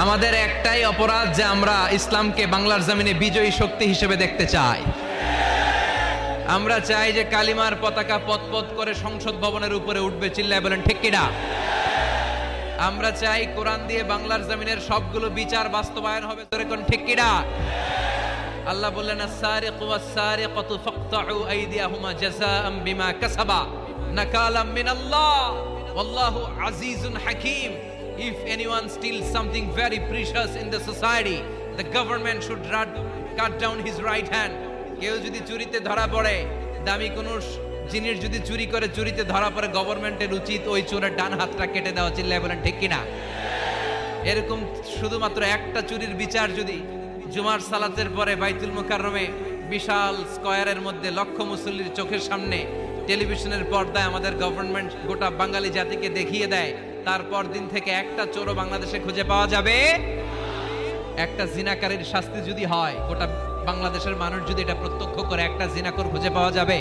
আমাদের একটাই অপরাধ যে আমরা ইসলামকে বাংলার জমিনে বিজয়ী শক্তি হিসেবে দেখতে চাই। আমরা চাই যে কালিমার পতাকা পতপত করে সংসদ ভবনের উপরে উঠবে, চিল্লায় বলেন ঠিক কিনা? আমরা চাই কোরআন দিয়ে বাংলার জমিনের সবগুলো বিচার বাস্তবায়ন হবে, তোরে কোন ঠিক কিনা? আল্লাহ বললেন আস-সারিকু ওয়াস-সারিকাতু ফাকতাউ আইদিয়াহুমা জাযাআম বিমা কাসাবা নাকালাম মিনাল্লাহ ওয়াল্লাহু আজিজুন হাকীম। If anyone steals something very precious in the society, the government should cut down his right hand. কেউ যদি চুরিতে ধরা পড়ে, দামি কোন জিনিস যদি চুরি করে চুরিতে ধরা পড়ে, গভর্নমেন্টের উচিত ওই চোরের ডান হাতটা কেটে দেওয়া, চিল্লায় বলেন ঠিক কিনা? এরকম শুধুমাত্র একটা চুরির বিচার যদি জুমার সালাতের পরে বাইতুল মুকাররমে বিশাল স্কয়ারের মধ্যে লক্ষ মুসল্লির চোখের সামনে টেলিভিশনের পর্দায় আমাদের গভর্নমেন্ট গোটা বাঙালি জাতিকে দেখিয়ে দেয়, তারপর দিন থেকে একটা চোরও বাংলাদেশে খুঁজে পাওয়া যাবে। একটা জিনাকারীর শাস্তি যদি হয়, গোটা বাংলাদেশের মানুষ যদি এটা প্রত্যক্ষ করে, একটা জিনাকর খুঁজে পাওয়া যাবে।